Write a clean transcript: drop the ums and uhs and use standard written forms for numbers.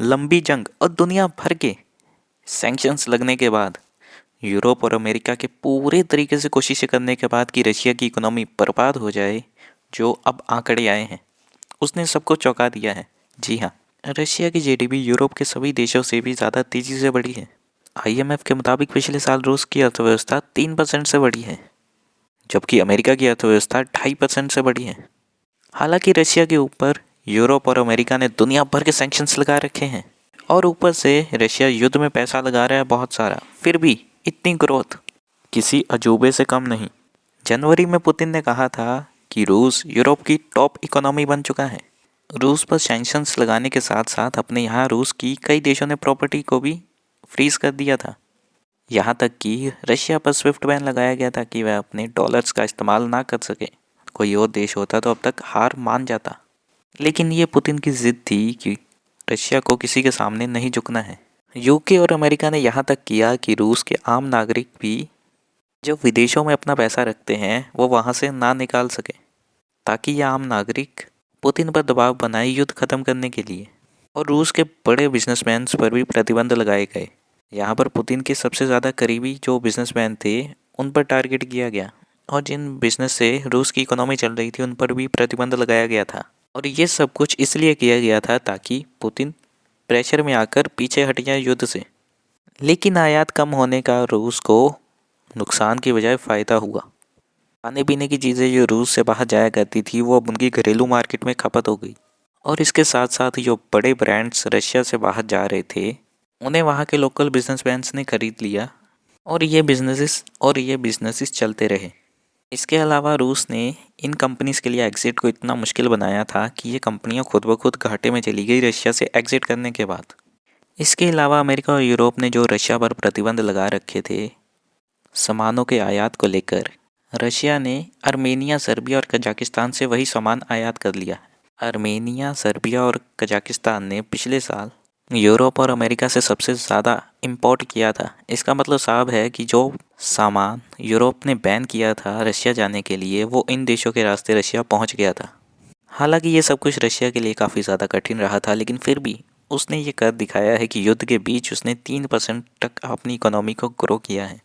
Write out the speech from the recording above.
लंबी जंग और दुनिया भर के सैंक्शंस लगने के बाद यूरोप और अमेरिका के पूरे तरीके से कोशिशें करने के बाद कि रशिया की इकोनॉमी बर्बाद हो जाए, जो अब आंकड़े आए हैं उसने सबको चौंका दिया है। जी हाँ, रशिया की जीडीपी यूरोप के सभी देशों से भी ज़्यादा तेज़ी से बढ़ी है। आईएमएफ के मुताबिक पिछले साल रूस की अर्थव्यवस्था 3% से बढ़ी है, जबकि अमेरिका की अर्थव्यवस्था 2.5% से बढ़ी है। हालांकि रशिया के ऊपर यूरोप और अमेरिका ने दुनिया भर के सैंक्शंस लगा रखे हैं और ऊपर से रशिया युद्ध में पैसा लगा रहा है बहुत सारा, फिर भी इतनी ग्रोथ किसी अजूबे से कम नहीं। जनवरी में पुतिन ने कहा था कि रूस यूरोप की टॉप इकोनॉमी बन चुका है। रूस पर सैंक्शंस लगाने के साथ साथ अपने यहाँ रूस की कई देशों ने प्रॉपर्टी को भी फ्रीज कर दिया था। यहाँ तक कि रशिया पर स्विफ्ट बैन लगाया गया था कि वह अपने डॉलर्स का इस्तेमाल ना कर सके। कोई और देश होता तो अब तक हार मान जाता, लेकिन ये पुतिन की जिद थी कि रशिया को किसी के सामने नहीं झुकना है। यूके और अमेरिका ने यहाँ तक किया कि रूस के आम नागरिक भी जो विदेशों में अपना पैसा रखते हैं वो वहाँ से ना निकाल सके, ताकि ये आम नागरिक पुतिन पर दबाव बनाए युद्ध खत्म करने के लिए। और रूस के बड़े बिजनेसमैन पर भी प्रतिबंध लगाए गए। यहाँ पर पुतिन के सबसे ज़्यादा करीबी जो बिजनेसमैन थे उन पर टारगेट किया गया, और जिन बिजनेस से रूस की इकोनॉमी चल रही थी उन पर भी प्रतिबंध लगाया गया था। और ये सब कुछ इसलिए किया गया था ताकि पुतिन प्रेशर में आकर पीछे हट जाए युद्ध से। लेकिन आयात कम होने का रूस को नुकसान की बजाय फ़ायदा हुआ। खाने पीने की चीज़ें जो रूस से बाहर जाया करती थी वो अब उनकी घरेलू मार्केट में खपत हो गई, और इसके साथ साथ जो बड़े ब्रांड्स रशिया से बाहर जा रहे थे उन्हें वहाँ के लोकल बिजनेसमैन ने खरीद लिया, और ये बिजनेसेस चलते रहे। इसके अलावा रूस ने इन कंपनीज के लिए एग्ज़िट को इतना मुश्किल बनाया था कि ये कंपनियां खुद ब खुद घाटे में चली गई रशिया से एग्ज़िट करने के बाद। इसके अलावा अमेरिका और यूरोप ने जो रशिया पर प्रतिबंध लगा रखे थे सामानों के आयात को लेकर, रशिया ने आर्मेनिया, सर्बिया और कजाकिस्तान से वही सामान आयात कर लिया। आर्मेनिया, सर्बिया और कजाकिस्तान ने पिछले साल यूरोप और अमेरिका से सबसे ज़्यादा इंपोर्ट किया था। इसका मतलब साफ है कि जो सामान यूरोप ने बैन किया था रशिया जाने के लिए, वो इन देशों के रास्ते रशिया पहुंच गया था। हालांकि ये सब कुछ रशिया के लिए काफ़ी ज़्यादा कठिन रहा था, लेकिन फिर भी उसने ये कर दिखाया है कि युद्ध के बीच उसने 3% तक अपनी इकोनॉमी को ग्रो किया है।